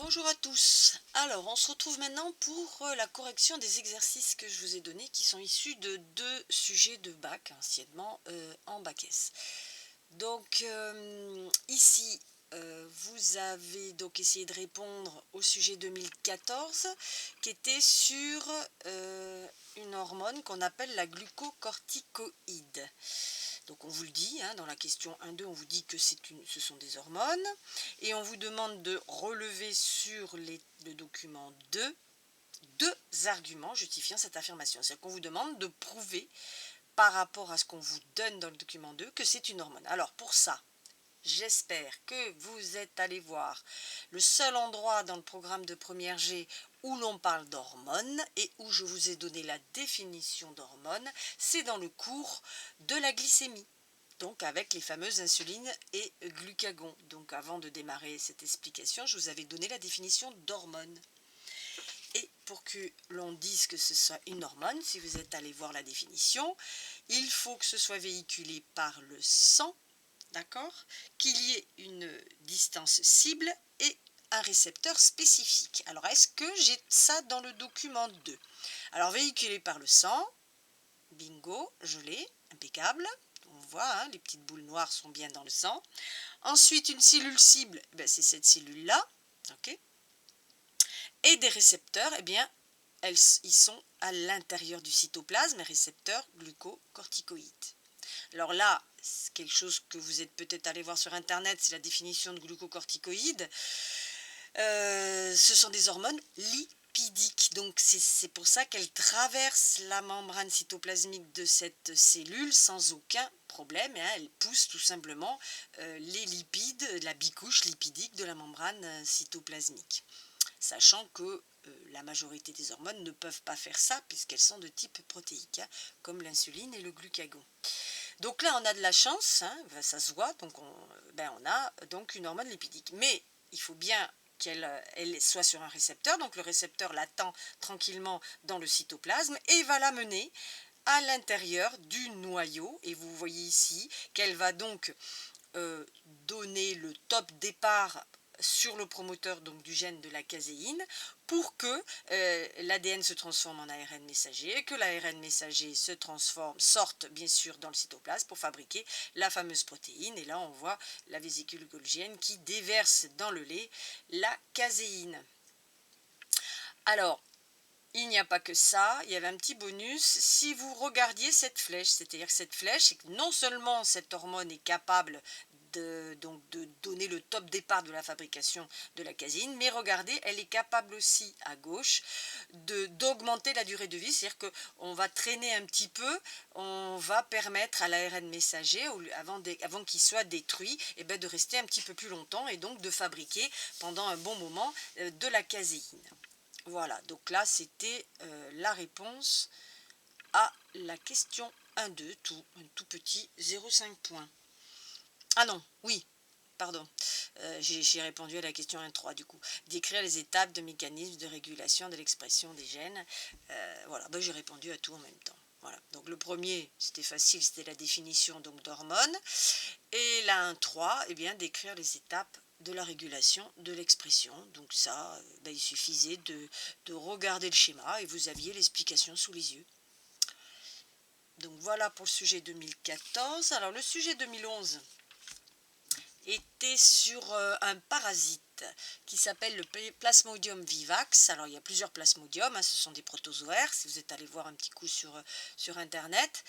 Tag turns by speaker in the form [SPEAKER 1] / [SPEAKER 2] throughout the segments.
[SPEAKER 1] Bonjour à tous. Alors, on se retrouve maintenant pour la correction des exercices que je vous ai donnés qui sont issus de deux sujets de bac, anciennement en bac S. Donc, ici, vous avez donc essayé de répondre au sujet 2014 qui était sur une hormone qu'on appelle la glucocorticoïde. Donc on vous le dit, hein, dans la question 1-2, on vous dit que ce sont des hormones, et on vous demande de relever sur le document 2 deux arguments justifiant cette affirmation. C'est-à-dire qu'on vous demande de prouver par rapport à ce qu'on vous donne dans le document 2 que c'est une hormone. Alors pour ça, j'espère que vous êtes allé voir le seul endroit dans le programme de première G où l'on parle d'hormones et où je vous ai donné la définition d'hormones, c'est dans le cours de la glycémie. Donc avec les fameuses insulines et glucagon. Donc avant de démarrer cette explication, je vous avais donné la définition d'hormone. Et pour que l'on dise que ce soit une hormone, si vous êtes allé voir la définition, il faut que ce soit véhiculé par le sang, d'accord, qu'il y ait une distance cible et un récepteur spécifique. Alors, est-ce que j'ai ça dans le document 2? Alors, véhiculé par le sang, bingo, je l'ai, impeccable. On voit, hein, les petites boules noires sont bien dans le sang. Ensuite, une cellule cible, c'est cette cellule-là, ok. Et des récepteurs, ils sont à l'intérieur du cytoplasme, les récepteurs glucocorticoïdes. Alors là, c'est quelque chose que vous êtes peut-être allé voir sur internet, c'est la définition de glucocorticoïdes. Ce sont des hormones lipidiques, donc c'est pour ça qu'elles traversent la membrane cytoplasmique de cette cellule sans aucun problème, hein. Elles poussent tout simplement les lipides, la bicouche lipidique de la membrane cytoplasmique. Sachant que la majorité des hormones ne peuvent pas faire ça puisqu'elles sont de type protéique, hein, comme l'insuline et le glucagon. Donc là, on a de la chance, hein, ça se voit, donc on a donc une hormone lipidique. Mais il faut bien qu'elle soit sur un récepteur, donc le récepteur l'attend tranquillement dans le cytoplasme et va la mener à l'intérieur du noyau. Et vous voyez ici qu'elle va donc donner le top départ sur le promoteur donc du gène de la caséine pour que l'ADN se transforme en ARN messager, que l'ARN messager se transforme, sorte bien sûr dans le cytoplasme pour fabriquer la fameuse protéine. Et là on voit la vésicule golgienne qui déverse dans le lait la caséine. Alors, il n'y a pas que ça, il y avait un petit bonus, si vous regardiez cette flèche, c'est-à-dire que cette flèche, c'est que non seulement cette hormone est capable de donner le top départ de la fabrication de la caséine, mais regardez, elle est capable aussi à gauche d'augmenter la durée de vie, c'est-à-dire qu'on va traîner un petit peu, on va permettre à l'ARN messager, avant qu'il soit détruit, de rester un petit peu plus longtemps et donc de fabriquer pendant un bon moment de la caséine. Voilà, donc là c'était la réponse à la question 1-2, un tout petit 0,5 points. Ah non, oui, pardon, j'ai répondu à la question 1-3 du coup. Décrire les étapes de mécanismes de régulation de l'expression des gènes. Voilà, j'ai répondu à tout en même temps. Voilà, donc le premier, c'était facile, c'était la définition d'hormones. Et la 1-3, décrire les étapes de la régulation de l'expression. Donc ça, il suffisait de regarder le schéma et vous aviez l'explication sous les yeux. Donc voilà pour le sujet 2014. Alors le sujet 2011 était sur un parasite qui s'appelle le Plasmodium vivax. Alors il y a plusieurs plasmodiums, hein, ce sont des protozoaires, si vous êtes allé voir un petit coup sur internet.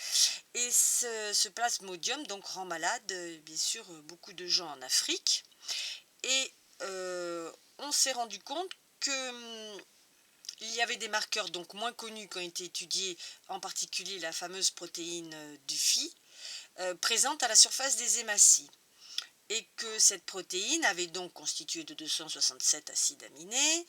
[SPEAKER 1] Et ce plasmodium donc rend malade bien sûr beaucoup de gens en Afrique. Et on s'est rendu compte que il y avait des marqueurs donc moins connus qui ont été étudiés, en particulier la fameuse protéine du Phi, présente à la surface des hématies. Et que cette protéine avait donc constitué de 267 acides aminés,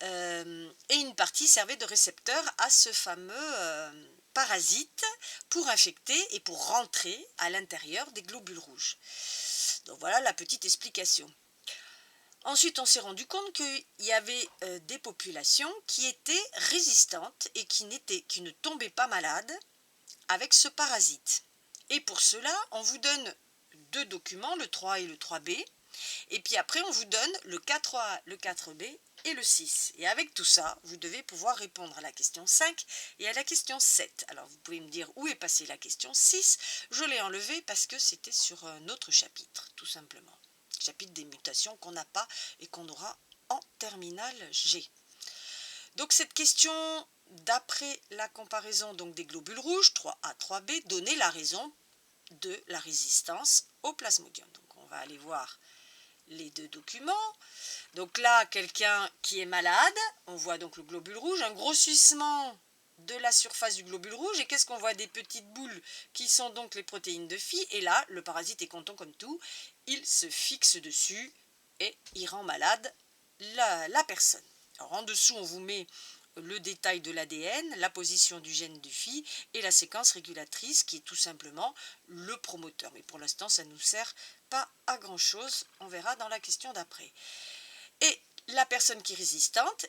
[SPEAKER 1] et une partie servait de récepteur à ce fameux parasite pour infecter et pour rentrer à l'intérieur des globules rouges. Donc voilà la petite explication. Ensuite, on s'est rendu compte qu'il y avait des populations qui étaient résistantes et qui ne tombaient pas malades avec ce parasite. Et pour cela, on vous donne deux documents, le 3 et le 3b, Et puis après, on vous donne le 4A, le 4B et le 6. Et avec tout ça, vous devez pouvoir répondre à la question 5 et à la question 7. Alors, vous pouvez me dire où est passée la question 6. Je l'ai enlevée parce que c'était sur un autre chapitre, tout simplement. Chapitre des mutations qu'on n'a pas et qu'on aura en terminale G. Donc, cette question, d'après la comparaison donc, des globules rouges, 3A, 3B, donnait la raison de la résistance au plasmodium. Donc, on va aller voir les deux documents. Donc là, quelqu'un qui est malade, on voit donc le globule rouge, un grossissement de la surface du globule rouge, et qu'est-ce qu'on voit? Des petites boules qui sont donc les protéines de Phi, et là, le parasite est content comme tout, il se fixe dessus et il rend malade la personne. Alors en dessous, on vous met le détail de l'ADN, la position du gène du Phi et la séquence régulatrice qui est tout simplement le promoteur. Mais pour l'instant, ça ne nous sert pas à grand chose, on verra dans la question d'après. Et la personne qui est résistante,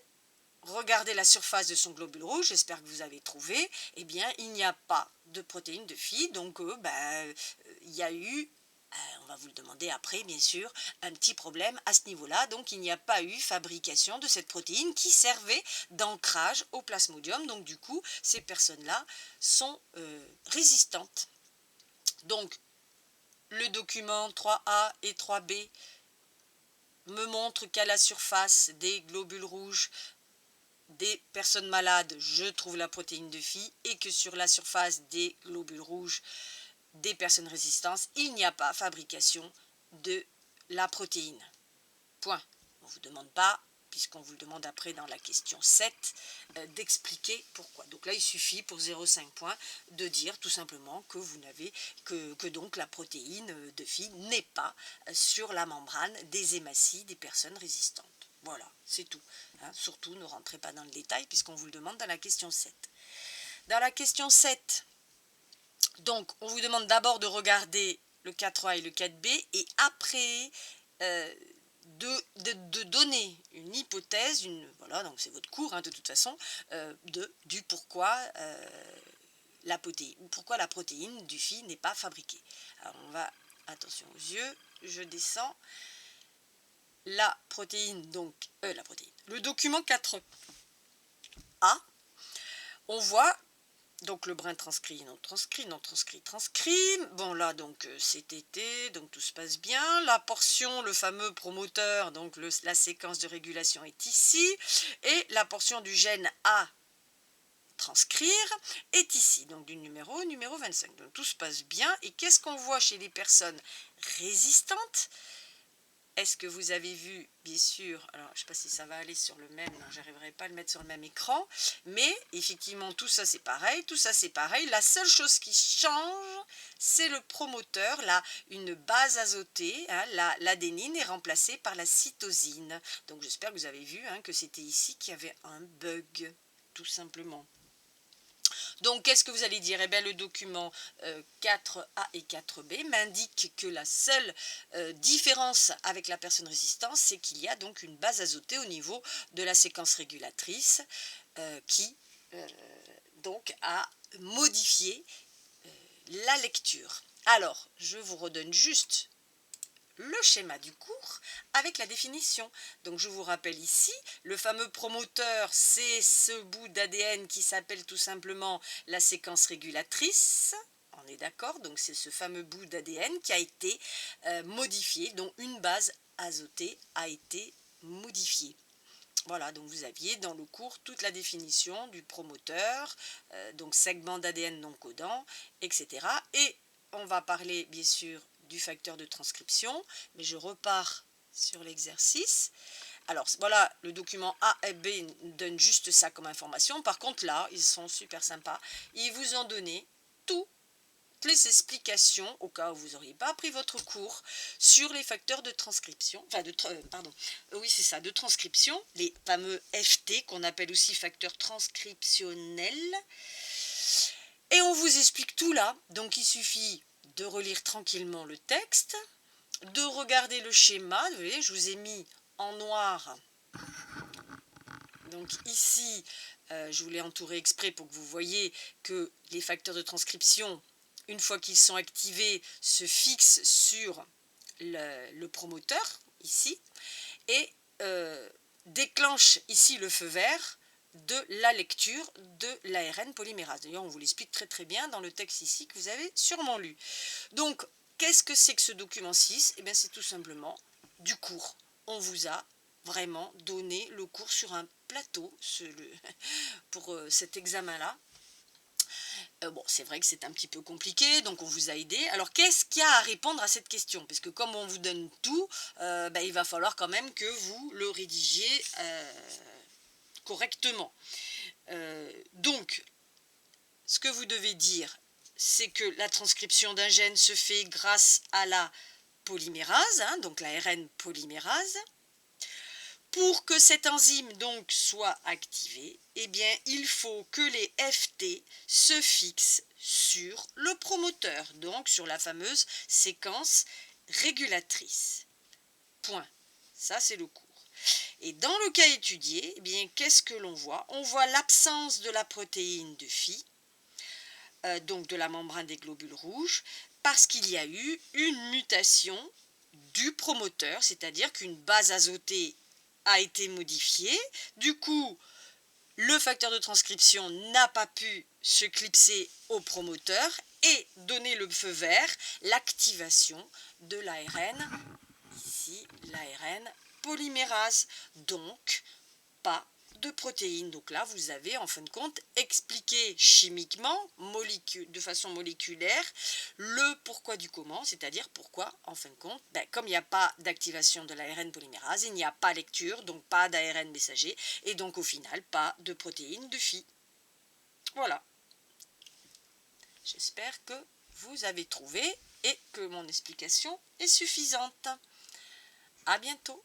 [SPEAKER 1] regardez la surface de son globule rouge, j'espère que vous avez trouvé, eh bien il n'y a pas de protéines de Phi, donc il y a eu, on va vous le demander après bien sûr, un petit problème à ce niveau-là, donc il n'y a pas eu fabrication de cette protéine qui servait d'ancrage au plasmodium, donc du coup ces personnes-là sont résistantes. Donc le document 3A et 3B me montre qu'à la surface des globules rouges des personnes malades, je trouve la protéine de Phi, et que sur la surface des globules rouges des personnes résistantes, il n'y a pas fabrication de la protéine. Point. On ne vous demande pas, puisqu'on vous le demande après dans la question 7, d'expliquer pourquoi. Donc là, il suffit pour 0,5 points de dire tout simplement que vous n'avez que donc la protéine de Phi n'est pas sur la membrane des hématies des personnes résistantes. Voilà, c'est tout. Hein, surtout, ne rentrez pas dans le détail puisqu'on vous le demande dans la question 7. Dans la question 7, donc, on vous demande d'abord de regarder le 4A et le 4B et après de donner une hypothèse, voilà, donc c'est votre cours hein, de toute façon, du pourquoi pourquoi la protéine du Phi n'est pas fabriquée. Alors, on va, attention aux yeux, je descends. La protéine, le document 4A, on voit donc le brin transcrit, non transcrit, non transcrit, transcrit. Bon là donc c'est été, donc tout se passe bien. La portion, le fameux promoteur, donc la séquence de régulation est ici. Et la portion du gène A transcrire est ici, donc du numéro 25. Donc tout se passe bien. Et qu'est-ce qu'on voit chez les personnes résistantes? Est-ce que vous avez vu, bien sûr, alors je ne sais pas si ça va aller sur le même, non, j'arriverai pas à le mettre sur le même écran, mais effectivement tout ça c'est pareil, tout ça c'est pareil. La seule chose qui change, c'est le promoteur, là, une base azotée, hein, l'adénine est remplacée par la cytosine. Donc j'espère que vous avez vu hein, que c'était ici qu'il y avait un bug, tout simplement. Donc, qu'est-ce que vous allez dire? Eh bien, le document 4A et 4B m'indique que la seule différence avec la personne résistante, c'est qu'il y a donc une base azotée au niveau de la séquence régulatrice qui donc a modifié la lecture. Alors, je vous redonne juste le schéma du cours avec la définition. Donc je vous rappelle ici, le fameux promoteur, c'est ce bout d'ADN qui s'appelle tout simplement la séquence régulatrice. On est d'accord? Donc c'est ce fameux bout d'ADN qui a été modifié, dont une base azotée a été modifiée. Voilà, donc vous aviez dans le cours toute la définition du promoteur, donc segment d'ADN non codant, etc. Et on va parler bien sûr du facteur de transcription, mais je repars sur l'exercice. Alors voilà, le document A et B donne juste ça comme information. Par contre là, ils sont super sympas. Ils vous ont donné toutes les explications, au cas où vous n'auriez pas appris votre cours, sur les facteurs de transcription, oui c'est ça, de transcription, les fameux FT qu'on appelle aussi facteurs transcriptionnels. Et on vous explique tout là, donc il suffit de relire tranquillement le texte, de regarder le schéma. Vous voyez, je vous ai mis en noir. Donc ici, je vous l'ai entouré exprès pour que vous voyez que les facteurs de transcription, une fois qu'ils sont activés, se fixent sur le promoteur, ici, et déclenche ici le feu vert de la lecture de l'ARN polymérase. D'ailleurs, on vous l'explique très très bien dans le texte ici que vous avez sûrement lu. Donc, qu'est-ce que c'est que ce document 6? Eh bien, c'est tout simplement du cours. On vous a vraiment donné le cours sur un plateau pour cet examen-là. Bon, c'est vrai que c'est un petit peu compliqué, donc on vous a aidé. Alors, qu'est-ce qu'il y a à répondre à cette question? Parce que comme on vous donne tout, il va falloir quand même que vous le rédigiez correctement. Donc, ce que vous devez dire, c'est que la transcription d'un gène se fait grâce à la polymérase, hein, donc l'ARN polymérase. Pour que cette enzyme donc soit activée, eh bien, il faut que les FT se fixent sur le promoteur, donc sur la fameuse séquence régulatrice. Point. Ça, c'est le cours. Et dans le cas étudié, eh bien, qu'est-ce que l'on voit? On voit l'absence de la protéine de Phi, donc de la membrane des globules rouges, parce qu'il y a eu une mutation du promoteur, c'est-à-dire qu'une base azotée a été modifiée. Du coup, le facteur de transcription n'a pas pu se clipser au promoteur et donner le feu vert, l'activation de l'ARN, ici l'ARN polymérase. Donc, pas de protéines. Donc là, vous avez en fin de compte expliqué chimiquement, de façon moléculaire, le pourquoi du comment, c'est-à-dire pourquoi, en fin de compte, comme il n'y a pas d'activation de l'ARN polymérase, il n'y a pas lecture, donc pas d'ARN messager, et donc au final, pas de protéines de Phi. Voilà. J'espère que vous avez trouvé et que mon explication est suffisante. À bientôt.